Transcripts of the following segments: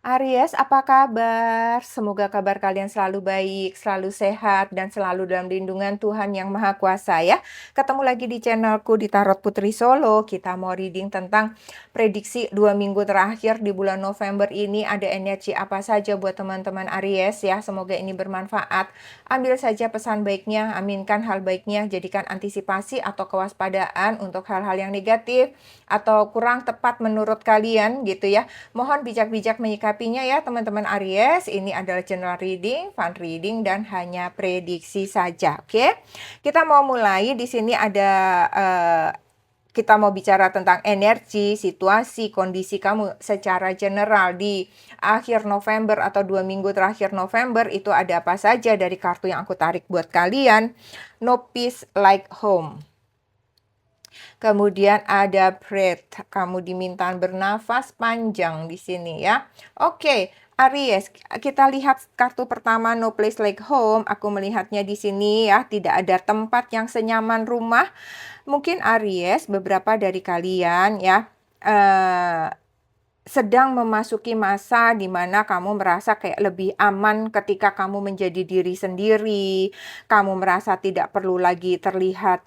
Aries, apa kabar? Semoga kabar kalian selalu baik, selalu sehat, dan selalu dalam lindungan Tuhan Yang Maha Kuasa ya. Ketemu lagi di channelku di Tarot Putri Solo. Kita mau reading tentang prediksi 2 minggu terakhir di bulan November ini. Ada energi apa saja buat teman-teman Aries ya. Semoga ini bermanfaat. Ambil saja pesan baiknya, aminkan hal baiknya, jadikan antisipasi atau kewaspadaan untuk hal-hal yang negatif atau kurang tepat menurut kalian gitu ya. Mohon bijak-bijak menyikapinya ya teman-teman Aries. Ini adalah general reading, fun reading, dan hanya prediksi saja. Oke, kita mau mulai. Di sini ada kita mau bicara tentang energi, situasi, kondisi kamu secara general di akhir November atau 2 minggu terakhir November. Itu ada apa saja dari kartu yang aku tarik buat kalian. No peace like home. Kemudian ada breath, kamu diminta bernafas panjang di sini ya. Oke, Aries, kita lihat kartu pertama no place like home. Aku melihatnya di sini ya, tidak ada tempat yang senyaman rumah. Mungkin Aries, beberapa dari kalian ya sedang memasuki masa di mana kamu merasa kayak lebih aman ketika kamu menjadi diri sendiri. Kamu merasa tidak perlu lagi terlihat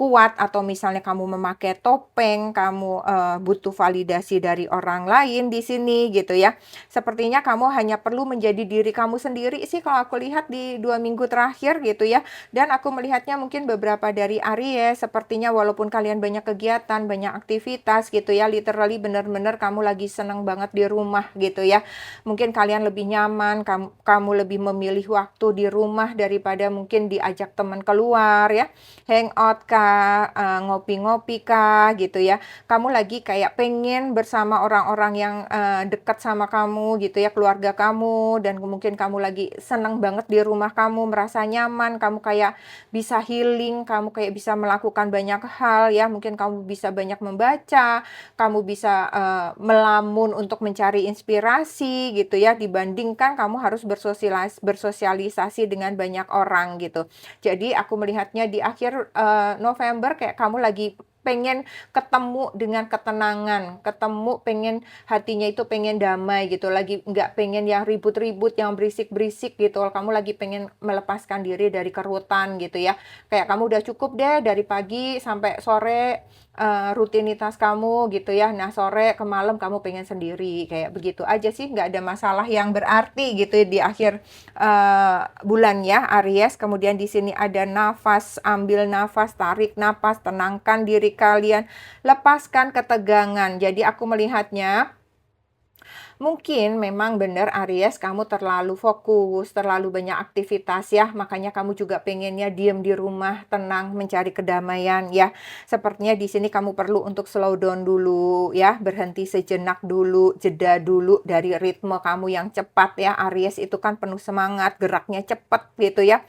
kuat, atau misalnya kamu memakai topeng, kamu butuh validasi dari orang lain di sini gitu ya. Sepertinya kamu hanya perlu menjadi diri kamu sendiri sih kalau aku lihat di 2 minggu terakhir gitu ya. Dan aku melihatnya mungkin beberapa dari Aries sepertinya walaupun kalian banyak kegiatan, banyak aktivitas gitu ya, literally bener-bener kamu lagi seneng banget di rumah gitu ya. Mungkin kalian lebih nyaman, kamu lebih memilih waktu di rumah daripada mungkin diajak teman keluar ya, hangout kah, ngopi-ngopi kah gitu ya. Kamu lagi kayak pengen bersama orang-orang yang dekat sama kamu gitu ya, keluarga kamu, dan mungkin kamu lagi seneng banget di rumah kamu, merasa nyaman, kamu kayak bisa healing, kamu kayak bisa melakukan banyak hal ya. Mungkin kamu bisa banyak membaca, kamu bisa melamun untuk mencari inspirasi gitu ya, dibandingkan kamu harus bersosialisasi dengan banyak orang gitu. Jadi aku melihatnya di akhir November kayak kamu lagi pengen ketemu dengan ketenangan, pengen hatinya itu pengen damai gitu, lagi nggak pengen yang ribut-ribut, yang berisik-berisik gitu. Kamu lagi pengen melepaskan diri dari kerutan gitu ya. Kayak kamu udah cukup deh dari pagi sampai sore rutinitas kamu gitu ya. Nah, sore ke malam kamu pengen sendiri, kayak begitu aja sih, nggak ada masalah yang berarti gitu ya di akhir bulan ya Aries. Kemudian di sini ada nafas, ambil nafas, tarik nafas, tenangkan diri kalian, lepaskan ketegangan. Jadi aku melihatnya mungkin memang benar Aries, kamu terlalu fokus, terlalu banyak aktivitas ya, makanya kamu juga pengennya diam di rumah, tenang, mencari kedamaian ya. Sepertinya di sini kamu perlu untuk slow down dulu ya, berhenti sejenak dulu, jeda dulu dari ritme kamu yang cepat ya. Aries itu kan penuh semangat, geraknya cepat gitu ya,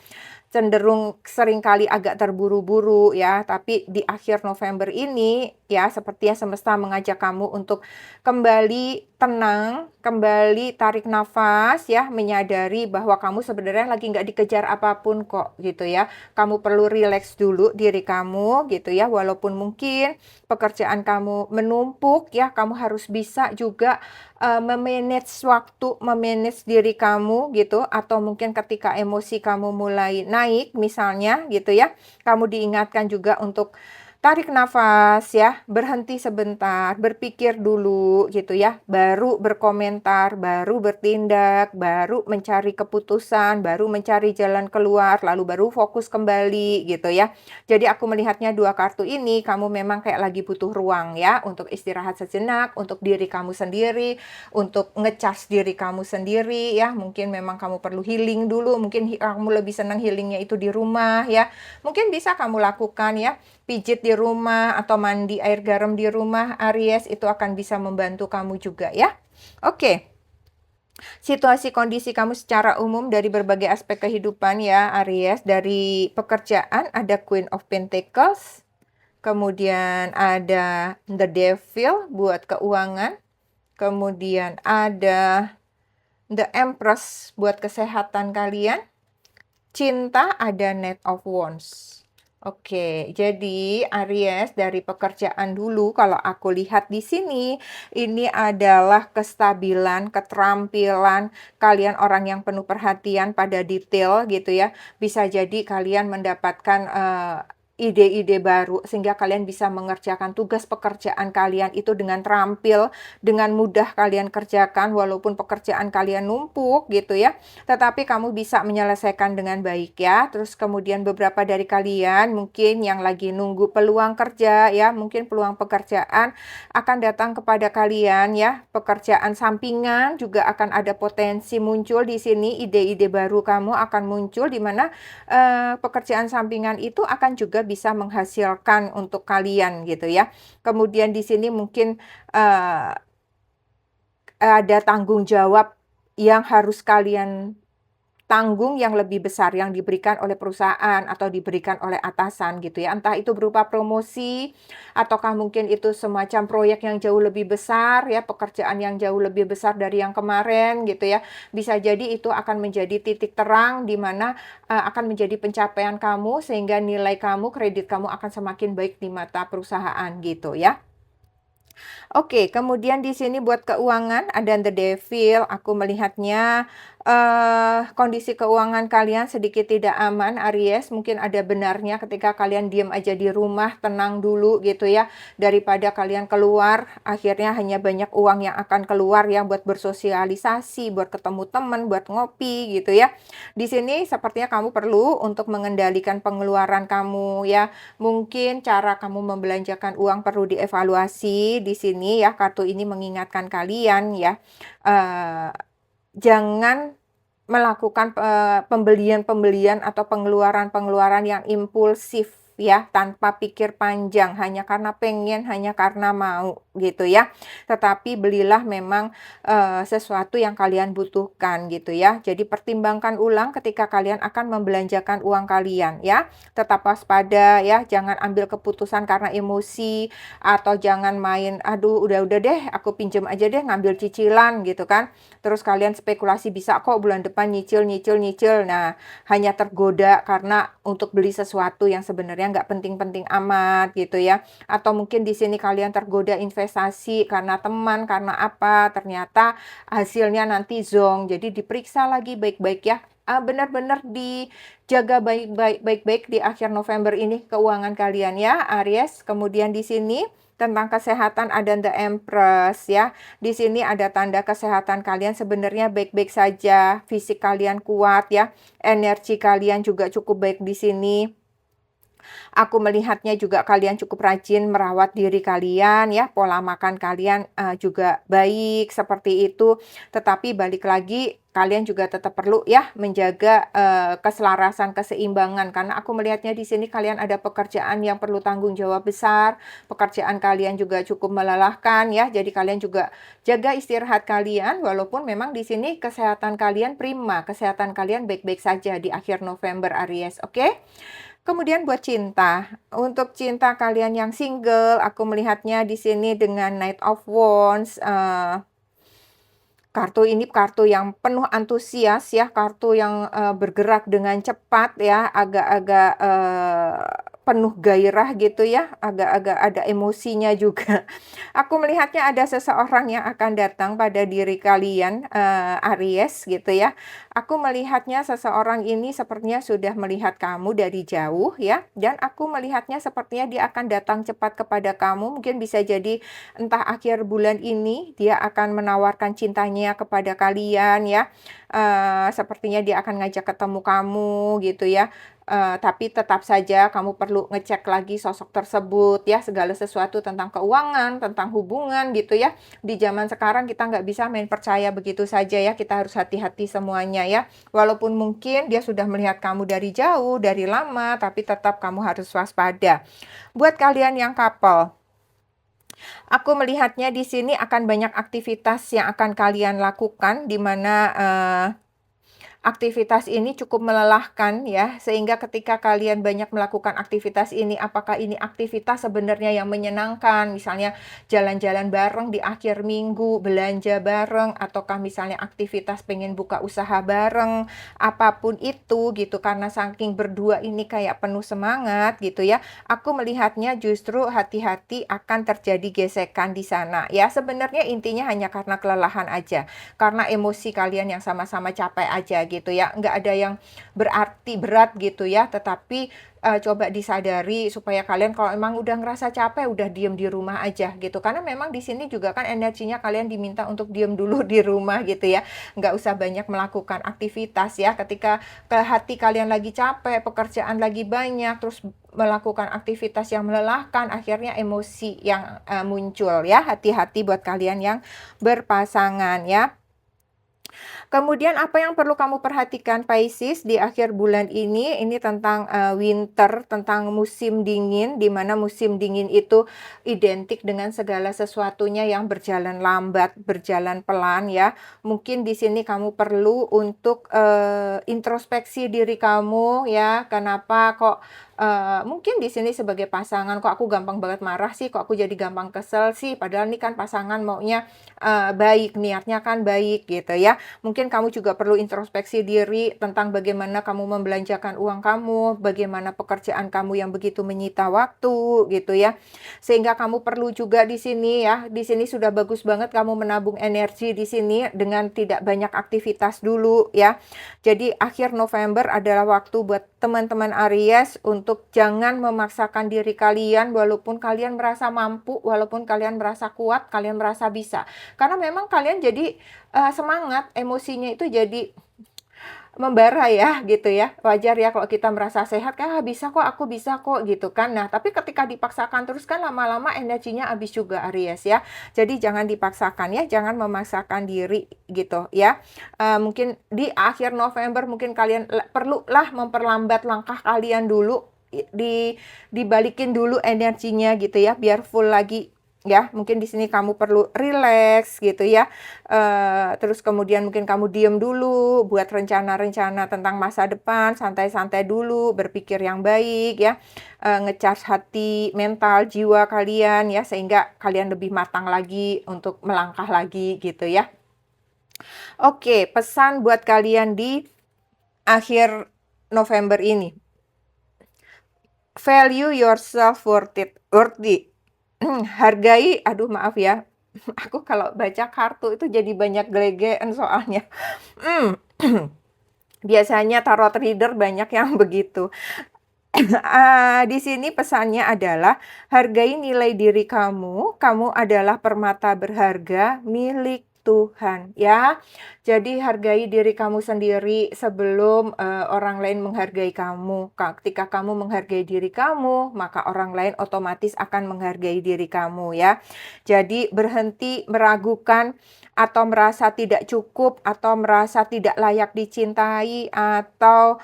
cenderung seringkali agak terburu-buru ya. Tapi di akhir November ini ya, sepertinya semesta mengajak kamu untuk kembali tenang, kembali tarik nafas ya, menyadari bahwa kamu sebenarnya lagi nggak dikejar apapun kok gitu ya. Kamu perlu rileks dulu diri kamu gitu ya, walaupun mungkin pekerjaan kamu menumpuk ya, kamu harus bisa juga memanage waktu, memanage diri kamu gitu. Atau mungkin ketika emosi kamu mulai naik misalnya gitu ya, kamu diingatkan juga untuk tarik nafas ya, berhenti sebentar, berpikir dulu gitu ya, baru berkomentar, baru bertindak, baru mencari keputusan, baru mencari jalan keluar, lalu baru fokus kembali gitu ya. Jadi aku melihatnya dua kartu ini, kamu memang kayak lagi butuh ruang ya, untuk istirahat sejenak, untuk diri kamu sendiri, untuk ngecas diri kamu sendiri ya. Mungkin memang kamu perlu healing dulu, mungkin kamu lebih senang healingnya itu di rumah ya. Mungkin bisa kamu lakukan ya, pijit di rumah atau mandi air garam di rumah Aries, itu akan bisa membantu kamu juga ya. Oke. Situasi kondisi kamu secara umum dari berbagai aspek kehidupan ya Aries. Dari pekerjaan ada Queen of Pentacles, kemudian ada The Devil buat keuangan, kemudian ada The Empress buat kesehatan kalian, cinta ada Knight of Wands. Oke, jadi Aries dari pekerjaan dulu kalau aku lihat di sini, ini adalah kestabilan, keterampilan, kalian orang yang penuh perhatian pada detail gitu ya. Bisa jadi kalian mendapatkan, ide-ide baru sehingga kalian bisa mengerjakan tugas pekerjaan kalian itu dengan terampil, dengan mudah kalian kerjakan walaupun pekerjaan kalian numpuk gitu ya. Tetapi kamu bisa menyelesaikan dengan baik ya. Terus kemudian beberapa dari kalian mungkin yang lagi nunggu peluang kerja ya, mungkin peluang pekerjaan akan datang kepada kalian ya. Pekerjaan sampingan juga akan ada potensi muncul di sini, ide-ide baru kamu akan muncul di mana pekerjaan sampingan itu akan juga bisa menghasilkan untuk kalian gitu ya. Kemudian di sini mungkin eh, ada tanggung jawab yang harus kalian tanggung yang lebih besar yang diberikan oleh perusahaan atau diberikan oleh atasan gitu ya. Entah itu berupa promosi ataukah mungkin itu semacam proyek yang jauh lebih besar ya, pekerjaan yang jauh lebih besar dari yang kemarin gitu ya. Bisa jadi itu akan menjadi titik terang di mana akan menjadi pencapaian kamu sehingga nilai kamu, kredit kamu akan semakin baik di mata perusahaan gitu ya. Oke, kemudian di sini buat keuangan ada The Devil, aku melihatnya, kondisi keuangan kalian sedikit tidak aman, Aries. Mungkin ada benarnya ketika kalian diam aja di rumah, tenang dulu gitu ya, daripada kalian keluar, akhirnya hanya banyak uang yang akan keluar ya buat bersosialisasi, buat ketemu teman, buat ngopi gitu ya. Di sini sepertinya kamu perlu untuk mengendalikan pengeluaran kamu ya. Mungkin cara kamu membelanjakan uang perlu dievaluasi di sini ya, kartu ini mengingatkan kalian ya, eee, jangan melakukan, pembelian-pembelian atau pengeluaran-pengeluaran yang impulsif ya, tanpa pikir panjang, hanya karena pengen, hanya karena mau, gitu ya. Tetapi belilah memang, sesuatu yang kalian butuhkan, gitu ya. Jadi pertimbangkan ulang ketika kalian akan membelanjakan uang kalian ya. Tetap waspada ya, jangan ambil keputusan karena emosi, atau jangan main, "Aduh udah deh, aku pinjem aja deh, ngambil cicilan," gitu kan. Terus kalian spekulasi, "Bisa kok bulan depan nyicil nyicil nyicil." Nah, hanya tergoda karena untuk beli sesuatu yang sebenarnya nggak penting-penting amat gitu ya. Atau mungkin di sini kalian tergoda investasi karena teman, karena apa, ternyata hasilnya nanti zonk. Jadi diperiksa lagi baik-baik ya. Benar-benar dijaga baik-baik di akhir November ini keuangan kalian ya, Aries. Kemudian di sini tentang kesehatan ada The Empress ya. Di sini ada tanda kesehatan kalian sebenarnya baik-baik saja, fisik kalian kuat ya, energi kalian juga cukup baik di sini. Aku melihatnya juga kalian cukup rajin merawat diri kalian ya, pola makan kalian, juga baik seperti itu. Tetapi balik lagi, kalian juga tetap perlu ya menjaga, keselarasan, keseimbangan. Karena aku melihatnya di sini kalian ada pekerjaan yang perlu tanggung jawab besar, pekerjaan kalian juga cukup melelahkan ya, jadi kalian juga jaga istirahat kalian, walaupun memang di sini kesehatan kalian prima, kesehatan kalian baik-baik saja di akhir November, Aries, oke? Kemudian buat cinta, untuk cinta kalian yang single, aku melihatnya di sini dengan Knight of Wands, kartu ini kartu yang penuh antusias ya, kartu yang, bergerak dengan cepat ya, agak-agak, penuh gairah gitu ya, agak-agak ada emosinya juga. Aku melihatnya ada seseorang yang akan datang pada diri kalian, Aries gitu ya. Aku melihatnya seseorang ini sepertinya sudah melihat kamu dari jauh ya, dan aku melihatnya sepertinya dia akan datang cepat kepada kamu, mungkin bisa jadi entah akhir bulan ini dia akan menawarkan cintanya kepada kalian ya, sepertinya dia akan ngajak ketemu kamu gitu ya, tapi tetap saja kamu perlu ngecek lagi sosok tersebut ya, segala sesuatu tentang keuangan, tentang hubungan gitu ya. Di zaman sekarang kita nggak bisa main percaya begitu saja ya, kita harus hati-hati semuanya ya. Walaupun mungkin dia sudah melihat kamu dari jauh, dari lama, tapi tetap kamu harus waspada. Buat kalian yang couple, aku melihatnya di sini akan banyak aktivitas yang akan kalian lakukan, di mana, aktivitas ini cukup melelahkan ya, sehingga ketika kalian banyak melakukan aktivitas ini, apakah ini aktivitas sebenarnya yang menyenangkan, misalnya jalan-jalan bareng di akhir minggu, belanja bareng, ataukah misalnya aktivitas pengen buka usaha bareng, apapun itu gitu, karena saking berdua ini kayak penuh semangat gitu ya, aku melihatnya justru hati-hati akan terjadi gesekan di sana ya. Sebenarnya intinya hanya karena kelelahan aja, karena emosi kalian yang sama-sama capek aja gitu ya. Nggak ada yang berarti berat gitu ya, tetapi coba disadari supaya kalian kalau emang udah ngerasa capek, udah diem di rumah aja gitu. Karena memang di sini juga kan energinya kalian diminta untuk diem dulu di rumah gitu ya. Nggak usah banyak melakukan aktivitas ya. Ketika ke hati kalian lagi capek, pekerjaan lagi banyak, terus melakukan aktivitas yang melelahkan, akhirnya emosi yang muncul ya. Hati-hati buat kalian yang berpasangan ya. Kemudian apa yang perlu kamu perhatikan Pisces di akhir bulan ini tentang, winter, tentang musim dingin, di mana musim dingin itu identik dengan segala sesuatunya yang berjalan lambat, berjalan pelan ya. Mungkin di sini kamu perlu untuk, introspeksi diri kamu ya, kenapa kok, mungkin di sini sebagai pasangan, kok aku gampang banget marah sih, kok aku jadi gampang kesel sih, padahal ini kan pasangan maunya, baik, niatnya kan baik gitu ya. Mungkin kamu juga perlu introspeksi diri tentang bagaimana kamu membelanjakan uang kamu, bagaimana pekerjaan kamu yang begitu menyita waktu gitu ya. Sehingga kamu perlu juga di sini ya, di sini sudah bagus banget kamu menabung energi di sini dengan tidak banyak aktivitas dulu ya. Jadi akhir November adalah waktu buat teman-teman Aries untuk jangan memaksakan diri kalian walaupun kalian merasa mampu, walaupun kalian merasa kuat, kalian merasa bisa. Karena memang kalian jadi semangat, emosinya itu jadi membara ya, gitu ya. Wajar ya kalau kita merasa sehat, kan, bisa kok, aku bisa kok," gitu kan. Nah, tapi ketika dipaksakan terus kan lama-lama energinya habis juga Aries ya. Jadi jangan dipaksakan ya, jangan memaksakan diri gitu ya. Mungkin di akhir November mungkin kalian perlulah memperlambat langkah kalian dulu, dibalikin dulu energinya gitu ya, biar full lagi ya. Mungkin di sini kamu perlu rileks gitu ya. Terus kemudian mungkin kamu diem dulu, buat rencana-rencana tentang masa depan, santai-santai dulu, berpikir yang baik ya, nge-charge hati, mental, jiwa kalian ya, sehingga kalian lebih matang lagi untuk melangkah lagi gitu ya. Oke, pesan buat kalian di akhir November ini. Value yourself worthy. Hargai, aduh maaf ya, aku kalau baca kartu itu jadi banyak gelegean soalnya. Biasanya tarot reader banyak yang begitu. Di sini pesannya adalah hargai nilai diri kamu, kamu adalah permata berharga milik Tuhan ya. Jadi hargai diri kamu sendiri sebelum, orang lain menghargai kamu. Ketika kamu menghargai diri kamu, maka orang lain otomatis akan menghargai diri kamu ya. Jadi berhenti meragukan atau merasa tidak cukup, atau merasa tidak layak dicintai, atau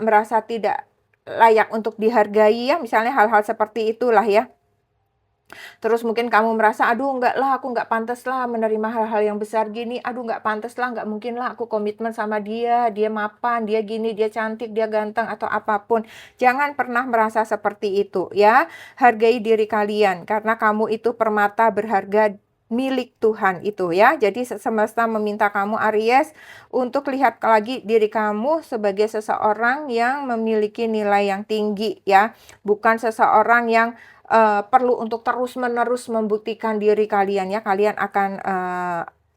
merasa tidak layak untuk dihargai ya, misalnya hal-hal seperti itulah ya. Terus mungkin kamu merasa, "Aduh enggak lah, aku nggak pantas lah menerima hal-hal yang besar gini. Aduh nggak pantas lah, nggak mungkin lah aku komitmen sama dia, dia mapan, dia gini, dia cantik, dia ganteng," atau apapun. Jangan pernah merasa seperti itu ya. Hargai diri kalian, karena kamu itu permata berharga milik Tuhan itu ya. Jadi semesta meminta kamu Aries untuk lihat lagi diri kamu sebagai seseorang yang memiliki nilai yang tinggi ya. Bukan seseorang yang perlu untuk terus-menerus membuktikan diri kalian ya, kalian akan,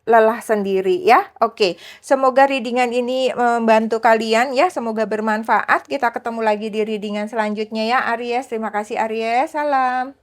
lelah sendiri ya. Oke, semoga reading-an ini membantu kalian ya, semoga bermanfaat. Kita ketemu lagi di reading-an selanjutnya ya Aries. Terima kasih Aries, salam.